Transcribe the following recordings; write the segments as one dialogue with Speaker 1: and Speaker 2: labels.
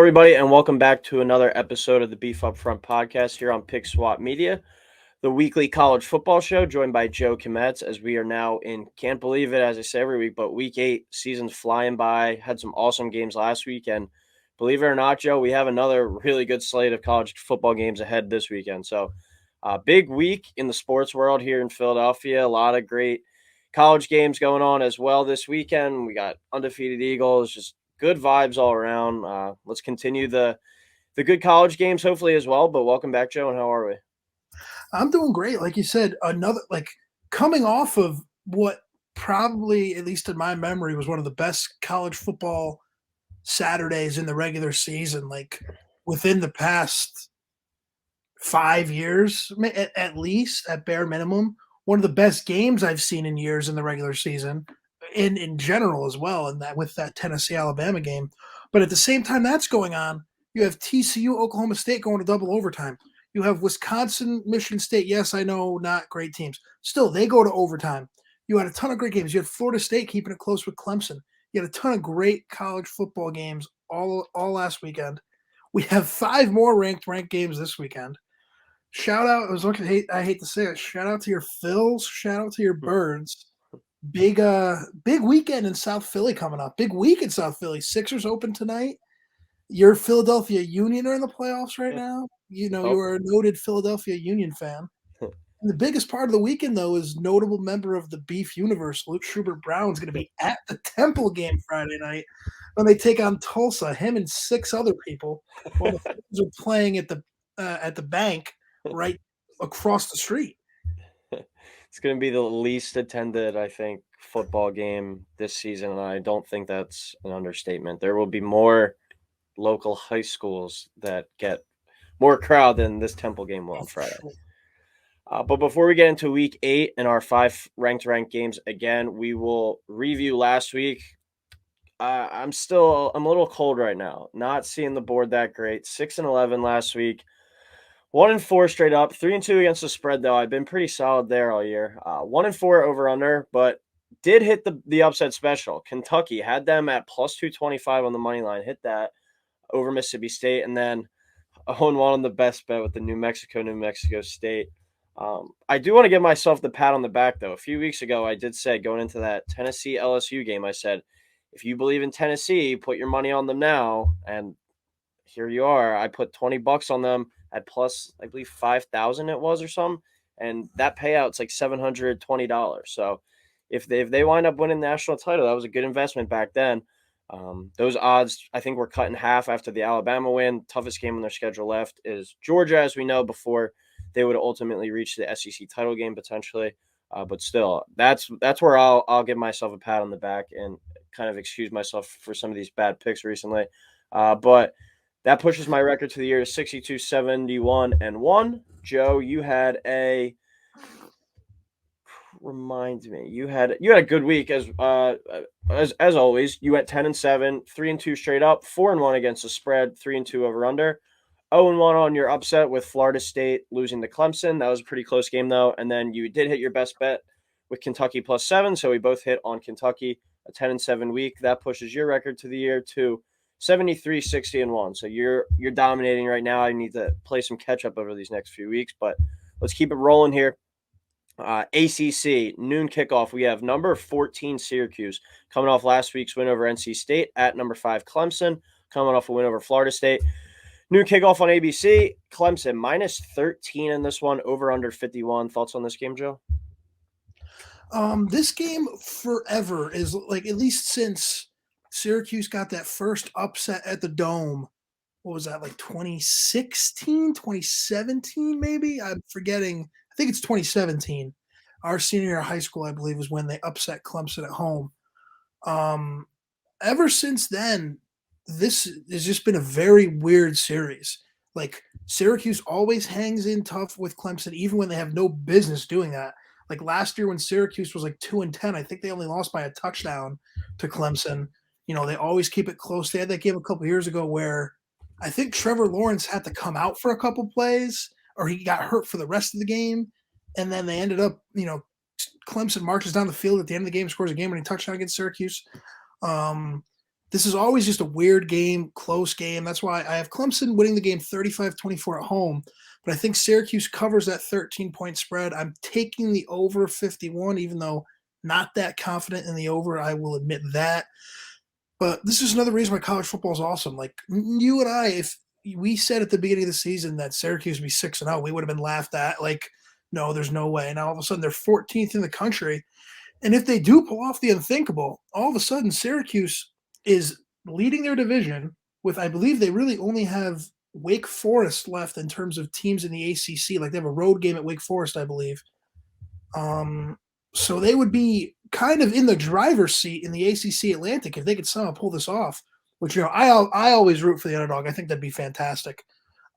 Speaker 1: everybody, and welcome back to another episode of the Beef Up Front podcast here on Pick Swap Media, the weekly college football show, joined by Joe Kometz, as we are now in, can't believe it, as I say every week, but week 8, season's flying by, had some awesome games last week, and believe it or not, Joe, we have another really good slate of college football games ahead this weekend. So, big week in the sports world here in Philadelphia, a lot of great college games going on as well this weekend. We got undefeated Eagles, just good vibes all around. Let's continue the good college games, hopefully as well. But welcome back, Joe. And how are we?
Speaker 2: I'm doing great. Like you said, coming off of what probably, at least in my memory, was one of the best college football Saturdays in the regular season, like within the past 5 years, at least, at bare minimum. One of the best games I've seen in years in the regular season, in general as well, and that with that Tennessee Alabama game. But at the same time that's going on, you have TCU Oklahoma State going to double overtime. You have Wisconsin Michigan State. Yes, I know, not great teams. Still, they go to overtime. You had a ton of great games. You had Florida State keeping it close with Clemson. You had a ton of great college football games all last weekend. We have 5 more ranked games this weekend. Shout out! I hate to say it. Shout out to your Phils. Shout out to your Birds. Big weekend in South Philly coming up. Big week in South Philly. Sixers open tonight. Your Philadelphia Union are in the playoffs right now. You know, you
Speaker 1: Oh,
Speaker 2: are a noted Philadelphia Union fan. And the biggest part of the weekend, though, is notable member of the Beef Universe, Luke Schubert Brown's going to be at the Temple game Friday night when they take on Tulsa. Him and 6 other people, while the Phillies are playing at the bank right across the street.
Speaker 1: it's going to be the least attended, I think, football game this season, and I don't think that's an understatement. There will be more local high schools that get more crowd than this Temple game will on Friday. But before we get into week 8 and our 5 ranked games again, we will review last week. I'm a little cold right now. Not seeing the board that great. 6-11 last week. 1-4 straight up. 3-2 against the spread though. I've been pretty solid there all year. 1-4 over under, but did hit the upset special. Kentucky had them at plus 225 on the money line. Hit that over Mississippi State, and then 0-1 on the best bet with the New Mexico State. I do want to give myself the pat on the back, though. A few weeks ago, I did say going into that Tennessee LSU game, I said, if you believe in Tennessee, put your money on them now. And here you are. I put $20 on them at plus, I believe, 5,000 it was or something. And that payout's like $720. So if they wind up winning the national title, that was a good investment back then. Those odds, I think, were cut in half after the Alabama win. Toughest game on their schedule left is Georgia, as we know, before they would ultimately reach the SEC title game potentially. But still, that's where I'll give myself a pat on the back and kind of excuse myself for some of these bad picks recently. But that pushes my record to the year to 62, 71, and 1. Joe, you had a reminds me. You had a good week as always. You went 10-7, 3-2 straight up, 4-1 against the spread, 3-2 over under. 0-1 on your upset with Florida State losing to Clemson. That was a pretty close game, though. And then you did hit your best bet with Kentucky plus 7. So we both hit on Kentucky, a 10-7 week. That pushes your record to the year to 73, 60, and 1. So you're dominating right now. I need to play some catch up over these next few weeks, but let's keep it rolling here. ACC, noon kickoff. We have number 14 Syracuse coming off last week's win over NC State, at number 5 Clemson coming off a win over Florida State. Noon kickoff on ABC. Clemson minus 13 in this one, over under 51. Thoughts on this game, Joe?
Speaker 2: This game forever is like, at least since Syracuse got that first upset at the Dome. What was that, like 2016, 2017 maybe? I'm forgetting. I think it's 2017. Our senior year of high school, I believe, was when they upset Clemson at home. Ever since then, this has just been a very weird series. Like, Syracuse always hangs in tough with Clemson, even when they have no business doing that. Like last year when Syracuse was like 2-10, I think they only lost by a touchdown to Clemson. You know, they always keep it close. They had that game a couple years ago where I think Trevor Lawrence had to come out for a couple plays, or he got hurt for the rest of the game. And then they ended up, Clemson marches down the field at the end of the game, scores a game-winning touchdown against Syracuse. This is always just a weird game, close game. That's why I have Clemson winning the game 35-24 at home, but I think Syracuse covers that 13-point spread. I'm taking the over 51, even though not that confident in the over. I will admit that. But this is another reason why college football is awesome. Like you and I, if we said at the beginning of the season that Syracuse would be 6-0, we would have been laughed at. Like, no, there's no way. Now all of a sudden they're 14th in the country, and if they do pull off the unthinkable, all of a sudden Syracuse is leading their division with, I believe, they really only have Wake Forest left in terms of teams in the ACC. Like they have a road game at Wake Forest, I believe. Um, so they would be kind of in the driver's seat in the ACC Atlantic if they could somehow pull this off. Which I always root for the underdog. I think that'd be fantastic.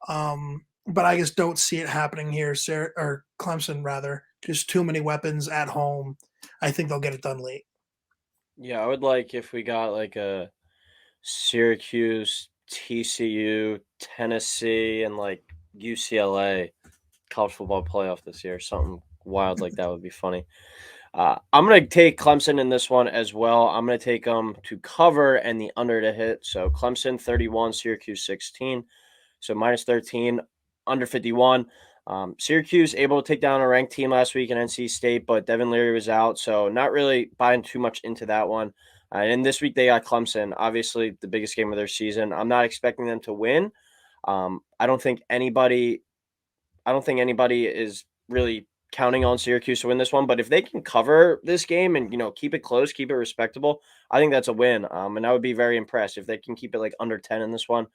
Speaker 2: But I just don't see it happening here. Or Clemson rather, just too many weapons at home. I think they'll get it done late.
Speaker 1: Yeah, I would like if we got like a Syracuse, TCU, Tennessee, and like UCLA college football playoff this year. Something wild like that would be funny. I'm going to take Clemson in this one as well. I'm going to take them to cover and the under to hit. So Clemson 31, Syracuse 16. So minus 13, under 51. Syracuse able to take down a ranked team last week in NC State, but Devin Leary was out. So not really buying too much into that one. And this week they got Clemson, obviously the biggest game of their season. I'm not expecting them to win. I don't think anybody is really counting on Syracuse to win this one, but if they can cover this game and keep it close, keep it respectable, I think that's a win. And I would be very impressed if they can keep it like under 10 in this one.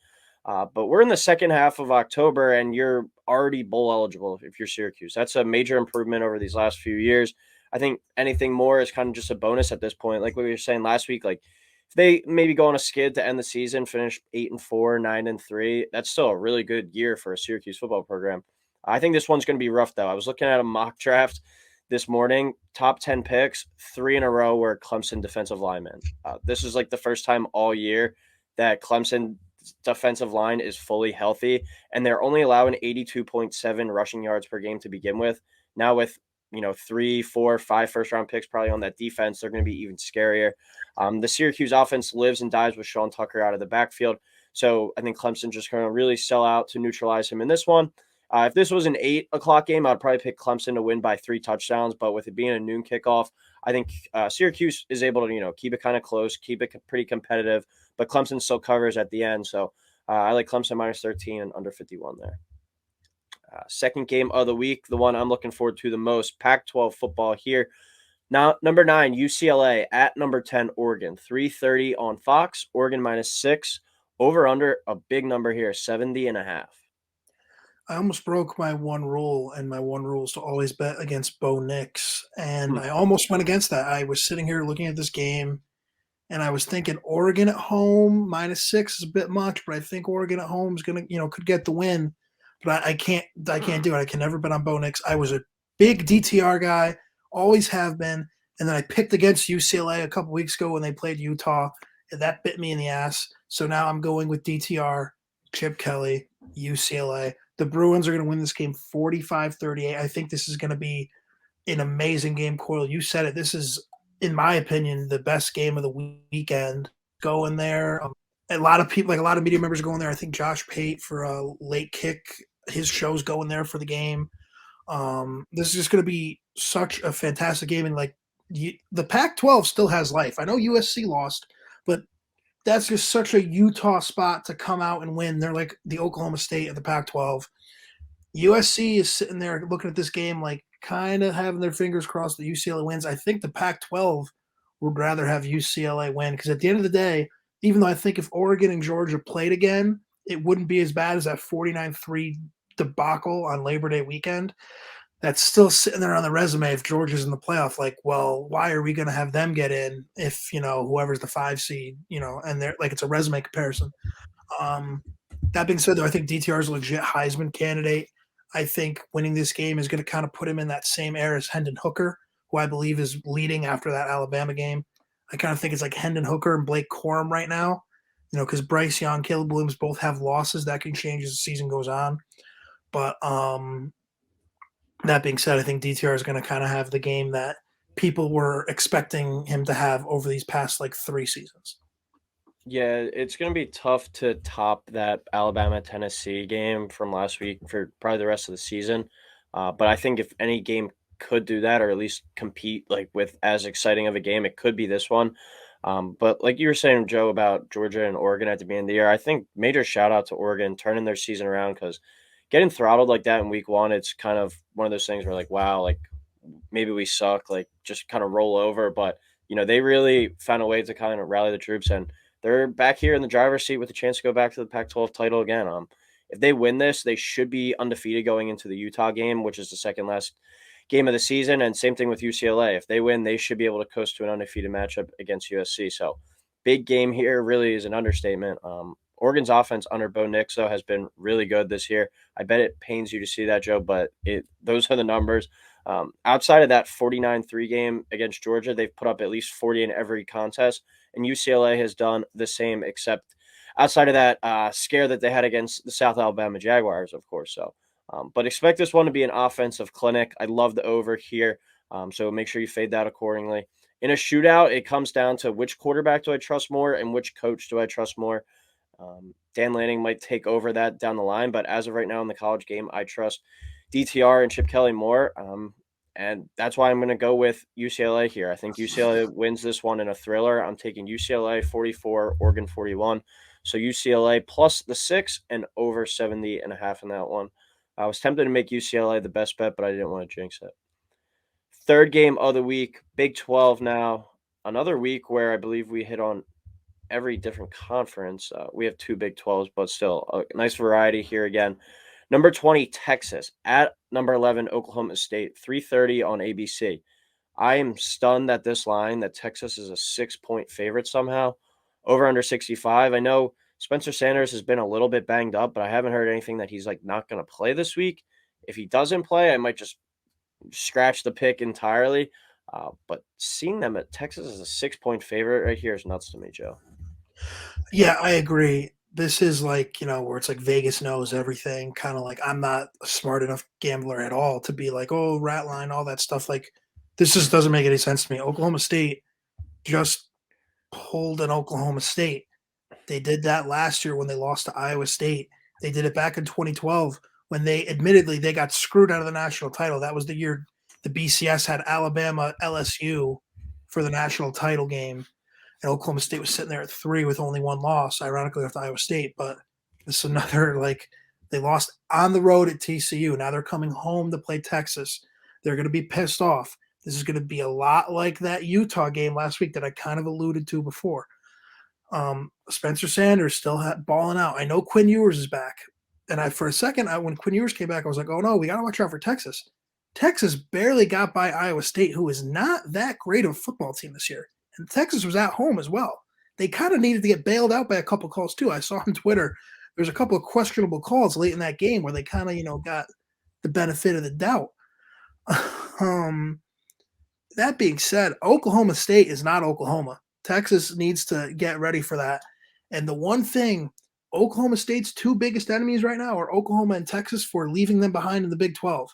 Speaker 1: But we're in the second half of October, and you're already bowl eligible if you're Syracuse. That's a major improvement over these last few years. I think anything more is kind of just a bonus at this point. Like what we were saying last week, like if they maybe go on a skid to end the season, finish 8-4, 9-3, that's still a really good year for a Syracuse football program. I think this one's going to be rough, though. I was looking at a mock draft this morning, top 10 picks, 3 in a row were Clemson defensive linemen. This is like the first time all year that Clemson defensive line is fully healthy, and they're only allowing 82.7 rushing yards per game to begin with. Now with 3, 4, 5 first-round picks probably on that defense, they're going to be even scarier. The Syracuse offense lives and dies with Sean Tucker out of the backfield, so I think Clemson just going to really sell out to neutralize him in this one. If this was an 8 o'clock game, I'd probably pick Clemson to win by 3 touchdowns. But with it being a noon kickoff, I think Syracuse is able to, keep it kind of close, keep it pretty competitive. But Clemson still covers at the end. So I like Clemson minus 13 and under 51 there. Second game of the week, the one I'm looking forward to the most, Pac-12 football here. Now, number 9, UCLA at number 10, Oregon. 3:30 on Fox, Oregon minus 6. Over under a big number here, 70.5.
Speaker 2: I almost broke my one rule, and my one rule is to always bet against Bo Nix. And I almost went against that. I was sitting here looking at this game, and I was thinking Oregon at home minus 6 is a bit much, but I think Oregon at home is gonna, could get the win. But I can't do it. I can never bet on Bo Nix. I was a big DTR guy, always have been, and then I picked against UCLA a couple weeks ago when they played Utah, and that bit me in the ass. So now I'm going with DTR, Chip Kelly, UCLA. The Bruins are going to win this game 45-38. I think this is going to be an amazing game, Coyle. You said it. This is, in my opinion, the best game of the weekend. Go in there. A lot of people, like a lot of media members, are going there. I think Josh Pate for a late kick. His show's going there for the game. This is just going to be such a fantastic game. And the Pac-12 still has life. I know USC lost, but that's just such a Utah spot to come out and win. They're like the Oklahoma State of the Pac-12. USC is sitting there looking at this game like kind of having their fingers crossed that UCLA wins. I think the Pac-12 would rather have UCLA win because at the end of the day, even though I think if Oregon and Georgia played again, it wouldn't be as bad as that 49-3 debacle on Labor Day weekend. That's still sitting there on the resume if Georgia's in the playoff. Like, well, why are we going to have them get in if whoever's the 5 seed, and they're like it's a resume comparison. That being said, though, I think DTR is a legit Heisman candidate. I think winning this game is going to kind of put him in that same era as Hendon Hooker, who I believe is leading after that Alabama game. I kind of think it's like Hendon Hooker and Blake Corum right now, because Bryce Young, Caleb Williams both have losses that can change as the season goes on. But that being said, I think DTR is going to kind of have the game that people were expecting him to have over these past 3 seasons.
Speaker 1: Yeah, it's going to be tough to top that Alabama-Tennessee game from last week for probably the rest of the season. But I think if any game could do that, or at least compete like with as exciting of a game, it could be this one. But like you were saying, Joe, about Georgia and Oregon at the beginning of the year, I think major shout out to Oregon turning their season around because getting throttled like that in week one, it's kind of one of those things where like, wow, like maybe we suck, like just kind of roll over. But they really found a way to kind of rally the troops, and they're back here in the driver's seat with a chance to go back to the Pac-12 title again. If they win this, they should be undefeated going into the Utah game, which is the second last game of the season. And same thing with UCLA. If they win, they should be able to coast to an undefeated matchup against USC. So big game here really is an understatement. Oregon's offense under Bo Nix, though, has been really good this year. I bet it pains you to see that, Joe, but those are the numbers. Outside of that 49-3 game against Georgia, they've put up at least 40 in every contest, and UCLA has done the same, except outside of that scare that they had against the South Alabama Jaguars, of course. So, but expect this one to be an offensive clinic. I love the over here, so make sure you fade that accordingly. In a shootout, it comes down to which quarterback do I trust more and which coach do I trust more. Dan Lanning might take over that down the line, but as of right now in the college game, I trust DTR and Chip Kelly more. And that's why I'm going to go with UCLA here. I think UCLA wins this one in a thriller. I'm taking UCLA 44, Oregon 41. So UCLA plus the 6 and over 70.5 in that one. I was tempted to make UCLA the best bet, but I didn't want to jinx it. Third game of the week, Big 12 now. Another week where I believe we hit on every different conference. We have two Big 12s, but still a nice variety here again. Number 20, Texas at number 11, Oklahoma State, 3:30 on ABC. I am stunned at this line that Texas is a 6-point favorite somehow. Over under 65. I know Spencer Sanders has been a little bit banged up, but I haven't heard anything that he's like not going to play this week. If he doesn't play, I might just scratch the pick entirely. But seeing them at Texas as a 6-point favorite right here is nuts to me, Joe.
Speaker 2: Yeah, I agree. This is like, where it's like Vegas knows everything. Kind of like I'm not a smart enough gambler at all to be like, oh, rat line, all that stuff. Like, this just doesn't make any sense to me. Oklahoma State just pulled an Oklahoma State. They did that last year when they lost to Iowa State. They did it back in 2012 when they got screwed out of the national title. That was the year the BCS had Alabama LSU for the national title game, and Oklahoma State was sitting there at 3 with only one loss, ironically after Iowa State. But this is another like they lost on the road at TCU. Now they're coming home to play Texas. They're going to be pissed off. This is going to be a lot like that Utah game last week that I kind of alluded to before. Spencer Sanders still balling out. I know Quinn Ewers is back, and for a second, when Quinn Ewers came back, I was like, oh no, we got to watch out for Texas. Texas barely got by Iowa State, who is not that great of a football team this year, and Texas was at home as well. They kind of needed to get bailed out by a couple calls too. I saw on Twitter there's a couple of questionable calls late in that game where they kind of got the benefit of the doubt. That being said, Oklahoma State is not Oklahoma. Texas needs to get ready for that. And the one thing, Oklahoma State's two biggest enemies right now are Oklahoma and Texas for leaving them behind in the Big 12.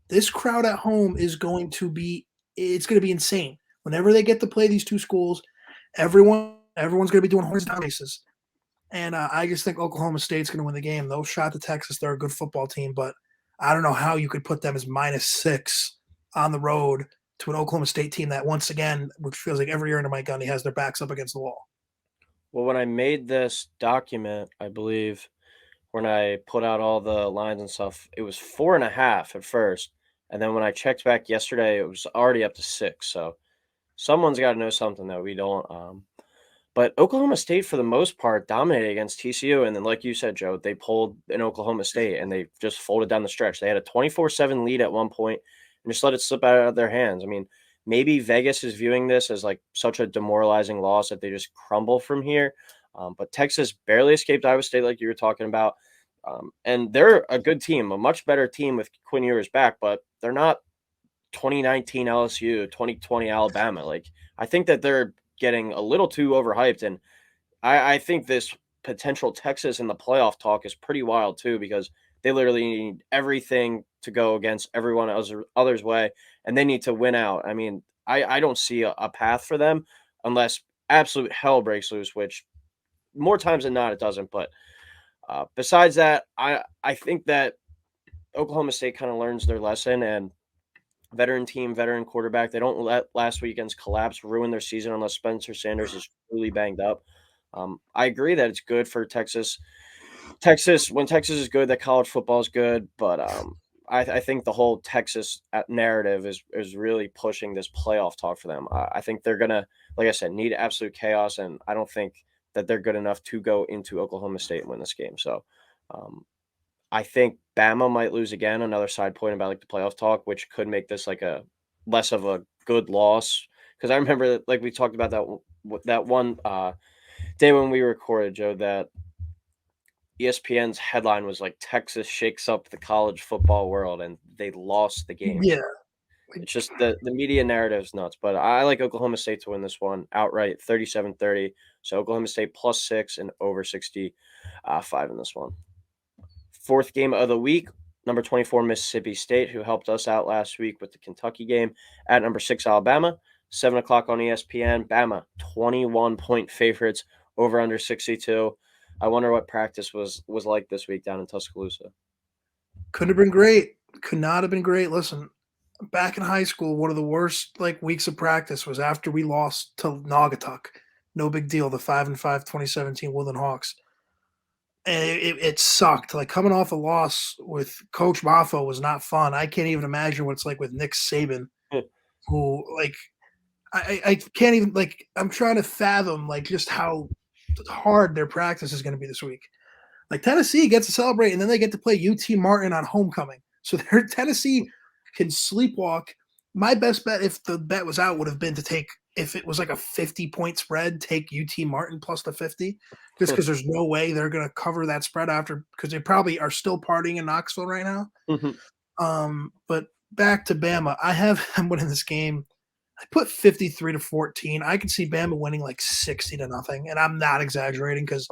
Speaker 2: This crowd at home is going to be insane. Whenever they get to play these two schools, everyone's going to be doing horse down races. And I just think Oklahoma State's going to win the game. They'll shot to Texas. They're a good football team, but I don't know how you could put them as -6 on the road to an Oklahoma State team that once again, which feels like every year under Mike Gundy, has their backs up against the wall.
Speaker 1: Well, when I made this document, I believe when I put out all the lines and stuff, it was 4.5 at first. And then when I checked back yesterday, it was already up to 6. So someone's got to know something that we don't. But Oklahoma State, for the most part, dominated against TCU. And then, like you said, Joe, they pulled in Oklahoma State and they just folded down the stretch. They had a 24-7 lead at one point and just let it slip out of their hands. I mean, maybe Vegas is viewing this as like such a demoralizing loss that they just crumble from here. But Texas barely escaped Iowa State, like you were talking about. And they're a good team, a much better team with Quinn Ewers back, but they're not 2019 LSU, 2020 Alabama. Like, I think that they're getting a little too overhyped. And I think this potential Texas in the playoff talk is pretty wild too, because they literally need everything to go against everyone other's way, and they need to win out. I mean, I don't see a path for them unless absolute hell breaks loose, which more times than not, it doesn't. But besides that, I think that Oklahoma State kind of learns their lesson, and veteran team, veteran quarterback. They don't let last weekend's collapse ruin their season unless Spencer Sanders is truly banged up. I agree that it's good for Texas. When Texas is good, that college football is good. But I think the whole Texas narrative is really pushing this playoff talk for them. I think they're gonna, like I said, need absolute chaos, and I don't think that they're good enough to go into Oklahoma State and win this game. So um, I think Bama might lose again. Another side point about like the playoff talk, which could make this like a less of a good loss. Because I remember that, like we talked about that one day when we recorded, Joe, that ESPN's headline was like Texas shakes up the college football world, and they lost the game.
Speaker 2: Yeah.
Speaker 1: So it's just the media narrative is nuts. But I like Oklahoma State to win this one outright, 37-30. So Oklahoma State +6 and over 65 in this one. Fourth game of the week, number 24 Mississippi State, who helped us out last week with the Kentucky game, at number 6 Alabama, 7 o'clock on ESPN. Bama 21-point favorites, over under 62. I wonder what practice was like this week down in Tuscaloosa.
Speaker 2: Couldn't have been great. Could not have been great. Listen, back in high school, one of the worst like weeks of practice was after we lost to Naugatuck. No big deal. The 5-5 2017 Woodland Hawks. And it sucked. Like coming off a loss with Coach Maffo was not fun. I can't even imagine what it's like with Nick Saban, who like I can't even like I'm trying to fathom like just how hard their practice is going to be this week. Like Tennessee gets to celebrate, and then they get to play UT Martin on homecoming. So their Tennessee can sleepwalk. My best bet, if the bet was out, would have been to take, if it was like a 50-point spread, take UT Martin plus the 50, just because there's no way they're going to cover that spread after, because they probably are still partying in Knoxville right now. But back to Bama, I have them winning this game. I put 53-14. I could see Bama winning like 60-0, and I'm not exaggerating because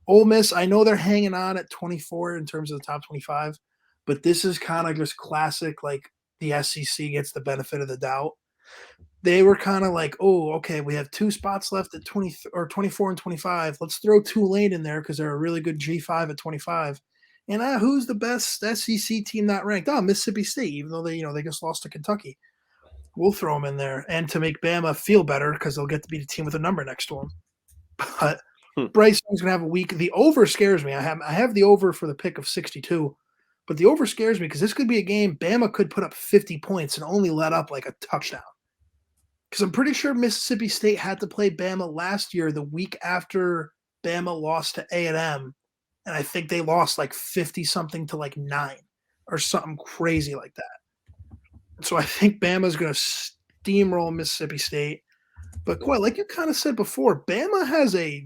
Speaker 2: Ole Miss, I know they're hanging on at 24 in terms of the top 25, but this is kind of just classic, like the SEC gets the benefit of the doubt. They were kind of like, oh, okay, we have 2 spots left at 20 or 24 and 25. Let's throw Tulane in there because they're a really good G5 at 25. And who's the best SEC team not ranked? Oh, Mississippi State, even though they just lost to Kentucky. We'll throw them in there, and to make Bama feel better because they'll get to beat a team with a number next to them. But Bryce Young's gonna have a week. The over scares me. I have the over for the pick of 62, but the over scares me because this could be a game Bama could put up 50 points and only let up like a touchdown. Because I'm pretty sure Mississippi State had to play Bama last year, the week after Bama lost to A&M, and I think they lost like 50 something to like 9 or something crazy like that. So I think Bama's gonna steamroll Mississippi State. But quite like you kind of said before, Bama has this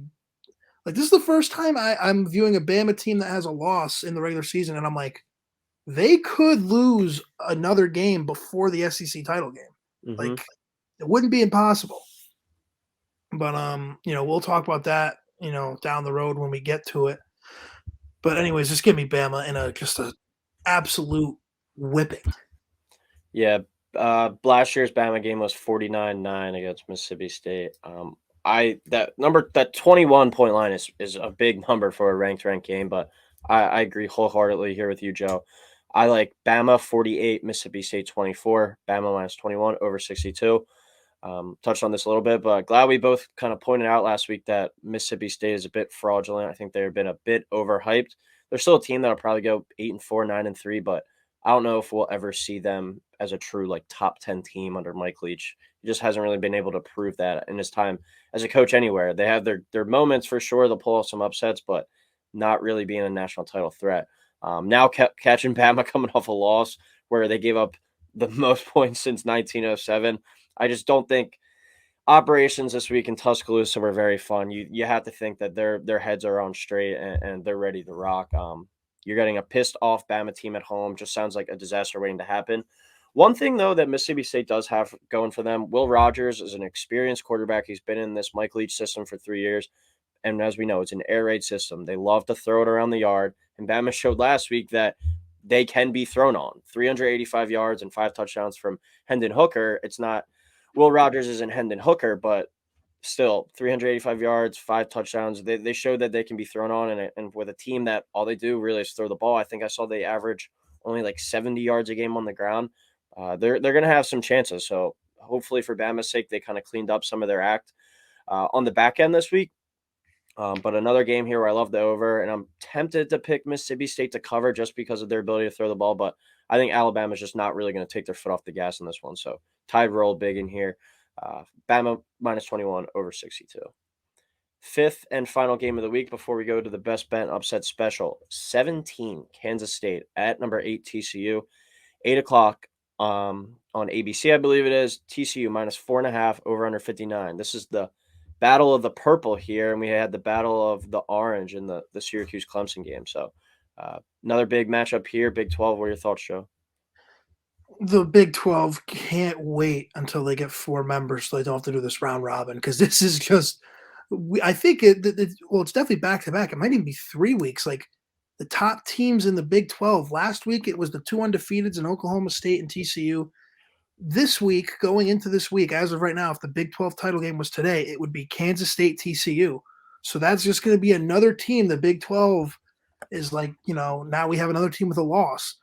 Speaker 2: is the first time I'm viewing a Bama team that has a loss in the regular season, and I'm like, they could lose another game before the SEC title game.
Speaker 1: Mm-hmm.
Speaker 2: Like, it wouldn't be impossible. But we'll talk about that, down the road when we get to it. But anyways, just give me Bama in just a absolute whipping.
Speaker 1: Yeah, last year's Bama game was 49-9 against Mississippi State. That 21-point line is a big number for a ranked game, but I agree wholeheartedly here with you, Joe. I like Bama 48, Mississippi State 24, Bama minus 21 over 62. Touched on this a little bit, but glad we both kind of pointed out last week that Mississippi State is a bit fraudulent. I think they've been a bit overhyped. They're still a team that'll probably go 8-4, 9-3, but I don't know if we'll ever see them as a true like top 10 team under Mike Leach. He just hasn't really been able to prove that in his time as a coach anywhere. They have their moments for sure. They'll pull off some upsets, but not really being a national title threat. Now catching Bama coming off a loss where they gave up the most points since 1907. I just don't think operations this week in Tuscaloosa were very fun. You have to think that their heads are on straight and they're ready to rock. You're getting a pissed off Bama team at home. Just sounds like a disaster waiting to happen. One thing, though, that Mississippi State does have going for them, Will Rogers is an experienced quarterback. He's been in this Mike Leach system for 3 years. And as we know, it's an air raid system. They love to throw it around the yard. And Bama showed last week that they can be thrown on. 385 yards and 5 touchdowns from Hendon Hooker. It's not Will Rogers isn't Hendon Hooker, but still 385 yards, 5 touchdowns. They showed that they can be thrown on, and with a team that all they do really is throw the ball. I think I saw they average only like 70 yards a game on the ground. They're going to have some chances. So hopefully for Bama's sake, they kind of cleaned up some of their act on the back end this week. But another game here where I love the over, and I'm tempted to pick Mississippi State to cover just because of their ability to throw the ball. But I think Alabama's just not really going to take their foot off the gas in this one. So tide roll big in here. Bama minus 21 over 62. Fifth and final game of the week before we go to the best bet upset special. 17 Kansas State at number 8 TCU. 8 o'clock on ABC, I believe it is. TCU minus 4.5 over under 59. This is the battle of the purple here, and we had the battle of the orange in the Syracuse Clemson game. So another big matchup here. Big 12. What are your thoughts, Joe?
Speaker 2: The Big 12 can't wait until they get 4 members so they don't have to do this round robin because this is just I think well, it's definitely back to back. It might even be 3 weeks. Like the top teams in the Big 12. Last week it was the 2 undefeateds in Oklahoma State and TCU. This week, going into this week, as of right now, if the Big 12 title game was today, it would be Kansas State TCU. So that's just going to be another team. The Big 12 is like, now we have another team with a loss.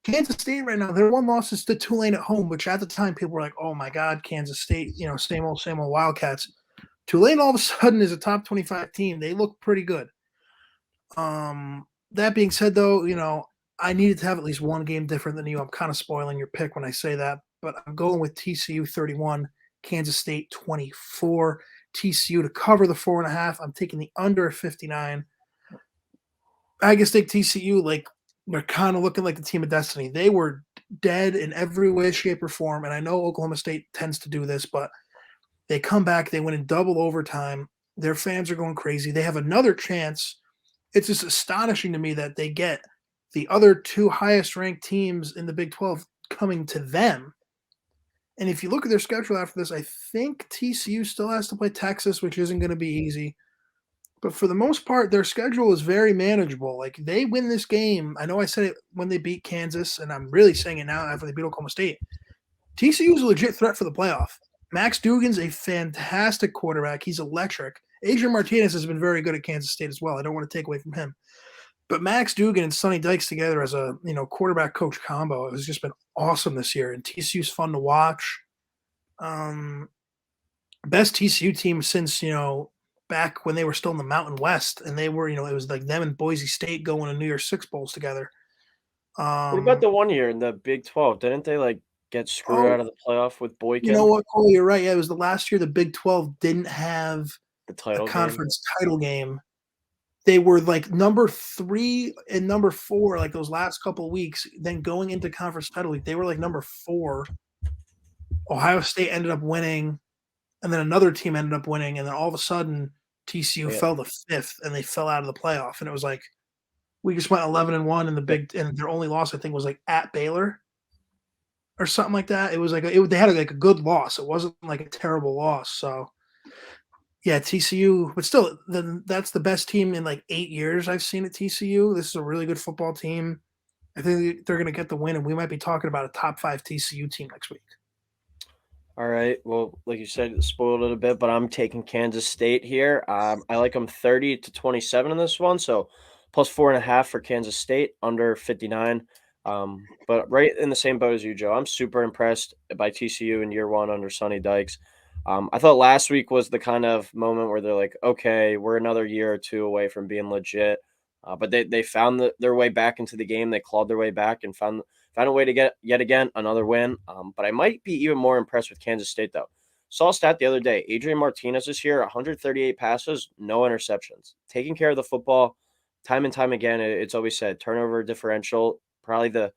Speaker 2: Kansas State right now, their one loss is to Tulane at home, which at the time people were like, oh my God, Kansas State, same old Wildcats. Tulane all of a sudden is a top 25 team. They look pretty good. That being said, though, I needed to have at least one game different than you. I'm kind of spoiling your pick when I say that, but I'm going with TCU 31, Kansas State 24. TCU to cover the 4.5. I'm taking the under 59. I guess take TCU, like, they're kind of looking like the team of destiny. They were dead in every way, shape, or form. And I know Oklahoma State tends to do this, but they come back, they win in double overtime. Their fans are going crazy. They have another chance. It's just astonishing to me that they get the other 2 highest ranked teams in the Big 12 coming to them. And if you look at their schedule after this, I think TCU still has to play Texas, which isn't going to be easy. But for the most part, their schedule is very manageable. Like they win this game. I know I said it when they beat Kansas, and I'm really saying it now after they beat Oklahoma State. TCU is a legit threat for the playoff. Max Dugan's a fantastic quarterback. He's electric. Adrian Martinez has been very good at Kansas State as well. I don't want to take away from him. But Max Dugan and Sonny Dykes together as a quarterback coach combo, it has just been awesome this year. And TCU's fun to watch. Best TCU team since back when they were still in the Mountain West, and they were, it was like them and Boise State going to New Year's Six Bowls together.
Speaker 1: What about the one year in the Big 12? Didn't they get screwed out of the playoff with
Speaker 2: You know
Speaker 1: Boykin?
Speaker 2: what, Cole? You're right. Yeah, it was the last year the Big 12 didn't have
Speaker 1: The
Speaker 2: a
Speaker 1: title game.
Speaker 2: conference title game. They were like number 3 and number 4, like those last couple of weeks. Then going into conference title week, they were like number 4. Ohio State ended up winning, and then another team ended up winning, and then all of a sudden TCU fell to 5th, and they fell out of the playoff. And it was like we just went 11-1 in the Big, and their only loss I think was like at Baylor or something like that. It was like they had like a good loss. It wasn't like a terrible loss. So yeah, TCU, but still, that's the best team in like 8 years I've seen at TCU. This is a really good football team. I think they're going to get the win, and we might be talking about a top 5 TCU team next week.
Speaker 1: All right. Well, like you said, spoiled it a bit, but I'm taking Kansas State here. I like them 30-27 in this one, so plus 4.5 for Kansas State, under 59. But right in the same boat as you, Joe. I'm super impressed by TCU in year 1 under Sonny Dykes. I thought last week was the kind of moment where they're like, okay, we're another year or 2 away from being legit. But they found their way back into the game. They clawed their way back and found a way to get yet again another win. But I might be even more impressed with Kansas State, though. Saw a stat the other day. Adrian Martinez this year, 138 passes, no interceptions. Taking care of the football time and time again. It's always said turnover differential, probably the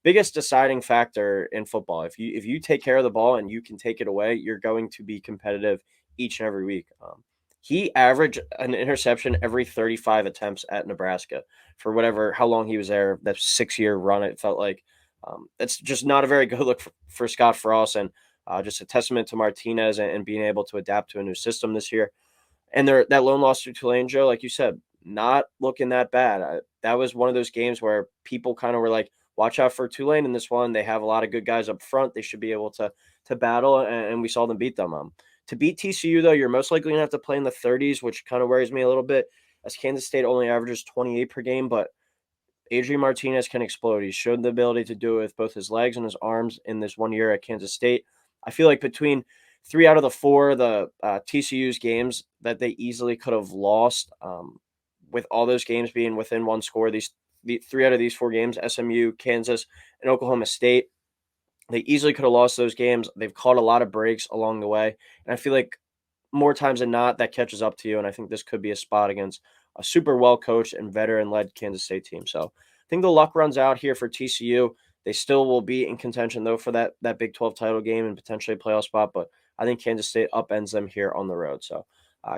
Speaker 1: biggest deciding factor in football. If you take care of the ball and you can take it away, you're going to be competitive each and every week. He averaged an interception every 35 attempts at Nebraska for how long he was there. That 6-year run, it felt like. That's just not a very good look for Scott Frost, and just a testament to Martinez and being able to adapt to a new system this year. And that lone loss to Tulane, Joe, like you said, not looking that bad. That was one of those games where people kind of were like, watch out for Tulane in this one. They have a lot of good guys up front. They should be able to battle, and we saw them beat them. To beat TCU, though, you're most likely going to have to play in the 30s, which kind of worries me a little bit, as Kansas State only averages 28 per game, but Adrian Martinez can explode. He's shown the ability to do it with both his legs and his arms in this 1 year at Kansas State. I feel like between 3 out of the 4 of the TCU's games that they easily could have lost, with all those games being within one score, the 3 out of these 4 games, SMU, Kansas, and Oklahoma State, they easily could have lost those games. They've caught a lot of breaks along the way, and I feel like more times than not that catches up to you, and I think this could be a spot against a super well-coached and veteran-led Kansas State team. So I think the luck runs out here for TCU. They still will be in contention, though, for that Big 12 title game and potentially a playoff spot, but I think Kansas State upends them here on the road. So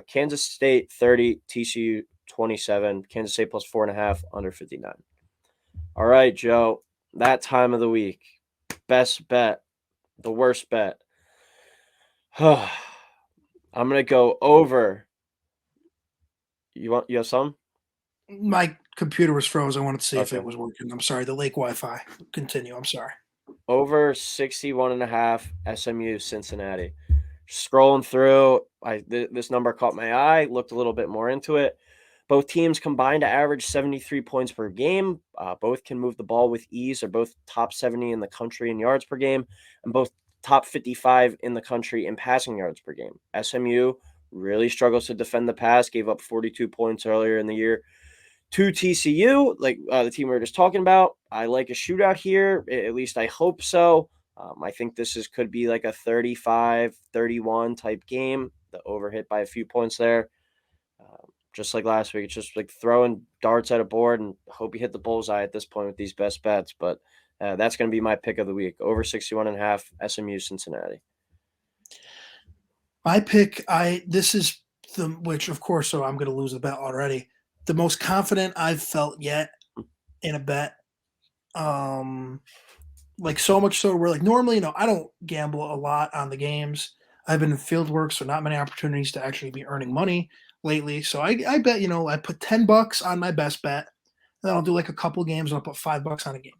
Speaker 1: Kansas State 30, TCU 27, Kansas State plus 4.5, under 59. All right, Joe, that time of the week. Best bet, the worst bet. I'm going to go over. You have some?
Speaker 2: My computer was frozen. I wanted to see if
Speaker 1: Okay.
Speaker 2: it was working. I'm sorry. The lake Wi-Fi. Continue. I'm sorry.
Speaker 1: Over 61.5 SMU Cincinnati. Scrolling through, this number caught my eye, looked a little bit more into it. Both teams combined to average 73 points per game. Both can move the ball with ease. They're both top 70 in the country in yards per game, and both top 55 in the country in passing yards per game. SMU really struggles to defend the pass, gave up 42 points earlier in the year to TCU, like the team we were just talking about. I like a shootout here. At least I hope so. I think this could be like a 35-31 type game. The over hit by a few points there. Just like last week, it's just like throwing darts at a board and hope you hit the bullseye at this point with these best bets. But that's going to be my pick of the week. Over 61.5 SMU Cincinnati.
Speaker 2: My pick, this is which of course, so I'm going to lose the bet already. The most confident I've felt yet in a bet. Like so much so where like normally, I don't gamble a lot on the games. I've been in field work, so not many opportunities to actually be earning money lately. So I bet, I put $10 on my best bet, and then I'll do like a couple games and I'll put $5 on a game.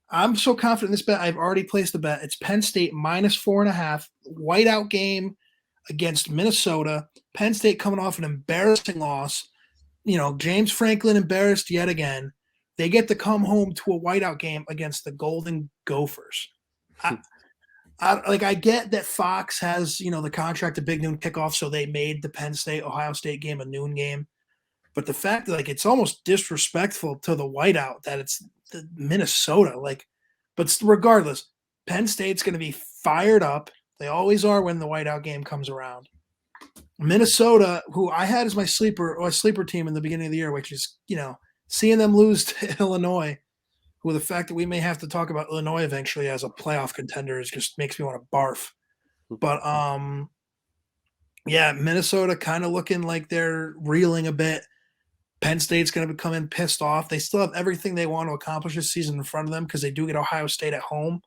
Speaker 2: I'm so confident in this bet. I've already placed the bet. It's Penn State minus 4.5, whiteout game against Minnesota. Penn State coming off an embarrassing loss. James Franklin embarrassed yet again. They get to come home to a whiteout game against the Golden Gophers. I get that Fox has, the contract to Big Noon kickoff, so they made the Penn State-Ohio State game a noon game. But the fact that, it's almost disrespectful to the whiteout that it's the Minnesota. But regardless, Penn State's going to be fired up. They always are when the whiteout game comes around. Minnesota, who I had as my sleeper team in the beginning of the year, which is, seeing them lose to Illinois, with the fact that we may have to talk about Illinois eventually as a playoff contender, just makes me want to barf. But Minnesota kind of looking like they're reeling a bit. Penn State's going to come in pissed off. They still have everything they want to accomplish this season in front of them because they do get Ohio State at home.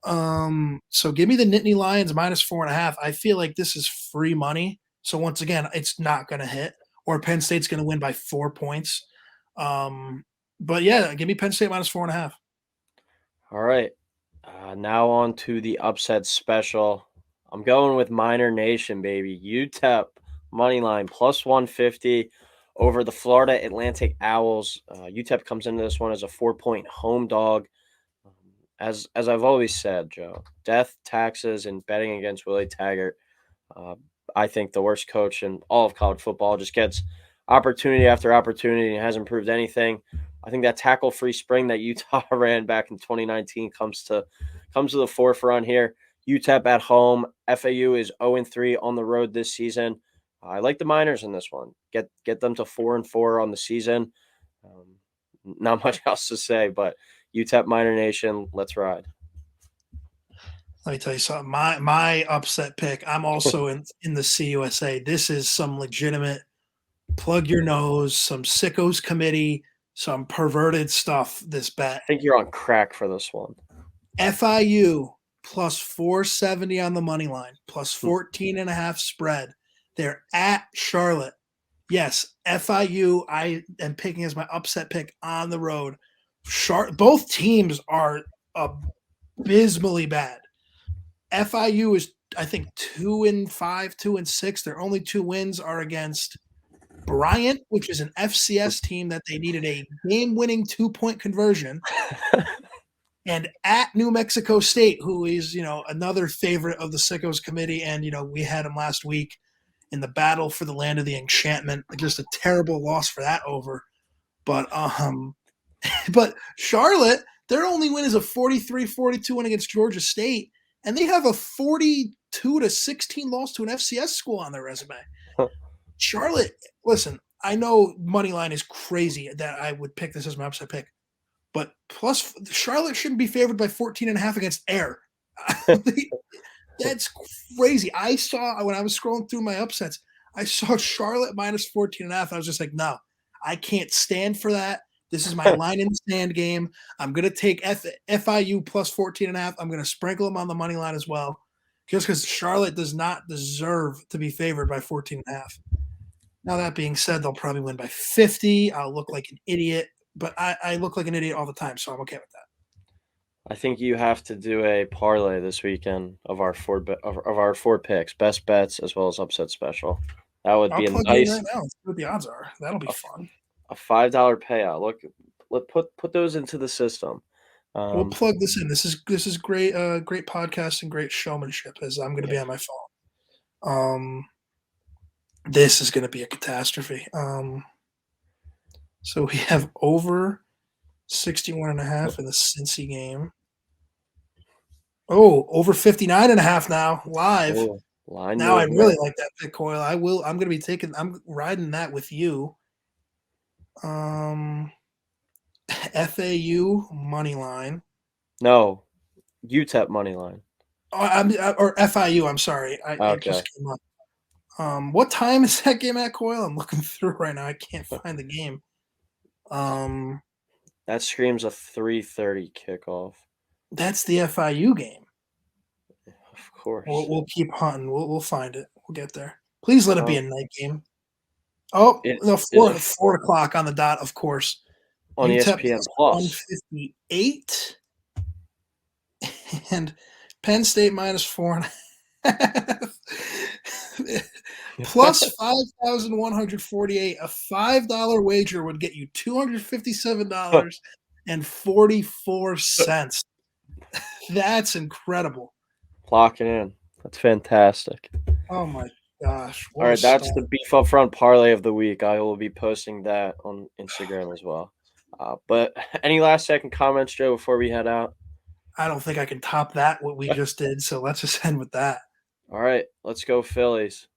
Speaker 2: So give me the Nittany Lions minus 4.5. I feel like this is free money. So once again, it's not going to hit, or Penn State's going to win by 4 points. But yeah, give me Penn State minus 4.5.
Speaker 1: All right. Now on to the upset special. I'm going with Miner Nation, baby. UTEP money line plus 150 over the Florida Atlantic Owls. UTEP comes into this one as a 4-point home dog. As I've always said, Joe, death, taxes, and betting against Willie Taggart. I think the worst coach in all of college football, just gets opportunity after opportunity and hasn't proved anything. I think that tackle-free spring that Utah ran back in 2019 comes to the forefront here. UTEP at home. FAU is 0-3 on the road this season. I like the Miners in this one. Get them to 4-4 on the season. Not much else to say, but UTEP Miner Nation, let's ride.
Speaker 2: Let me tell you something. My upset pick, I'm also in the CUSA. This is some legitimate plug your nose, some sickos committee, some perverted stuff, this bet.
Speaker 1: I think you're on crack for this one.
Speaker 2: FIU plus 470 on the money line, plus 14.5 spread. They're at Charlotte. Yes, FIU I am picking as my upset pick on the road. Both teams are abysmally bad. FIU is I think 2-5, 2-6. Their only 2 wins are against Bryant, which is an FCS team that they needed a game-winning 2-point conversion, and at New Mexico State, who is, another favorite of the Sickos committee. And, we had him last week in the battle for the land of the enchantment. Just a terrible loss for that over. But but Charlotte, their only win is a 43-42 win against Georgia State, and they have a 42-16 loss to an FCS school on their resume. Charlotte, listen, I know money line is crazy that I would pick this as my upset pick, but plus Charlotte shouldn't be favored by 14.5 against Air. That's crazy. I saw when I was scrolling through my upsets, I saw Charlotte minus 14.5. I was just like, no, I can't stand for that. This is my line in the stand game. I'm going to take FIU plus 14.5. I'm going to sprinkle them on the money line as well, just because Charlotte does not deserve to be favored by 14.5. Now, that being said, they'll probably win by 50. I'll look like an idiot, but I look like an idiot all the time, so I'm okay with that.
Speaker 1: I think you have to do a parlay this weekend of our four picks, best bets as well as upset special. That would be
Speaker 2: I'll plug
Speaker 1: nice.
Speaker 2: in right now. Let's see what the odds are. That'll be fun.
Speaker 1: A $5 payout. Look, put those into the system.
Speaker 2: We'll plug this in. This is great. Great podcast and great showmanship. As I'm going to be on my phone. This is going to be a catastrophe. So we have over 61.5 in the Cincy game. Oh, over 59.5 now live. Now I really like that pick, Coyle. I'm going to be I'm riding that with you. FAU money line.
Speaker 1: No, UTEP money line.
Speaker 2: Or FIU. I'm sorry. It just came up. What time is that game at, Coyle? I'm looking through right now. I can't find the game.
Speaker 1: That screams a 3:30 kickoff.
Speaker 2: That's the FIU game.
Speaker 1: Of course.
Speaker 2: We'll keep hunting. We'll find it. We'll get there. Please let it be a night game. Oh, no, 4 o'clock on the dot, of course.
Speaker 1: On ESPN Plus.
Speaker 2: 158. And Penn State minus 4.5. Plus 5,148. A $5 wager would get you $257.44. That's incredible.
Speaker 1: Lock it in. That's fantastic.
Speaker 2: Oh my gosh.
Speaker 1: All right, that's the Beef Up Front parlay of the week. I will be posting that on Instagram as well. But any last second comments, Joe, before we head out?
Speaker 2: I don't think I can top that, what we just did. So let's just end with that.
Speaker 1: All right, let's go Phillies.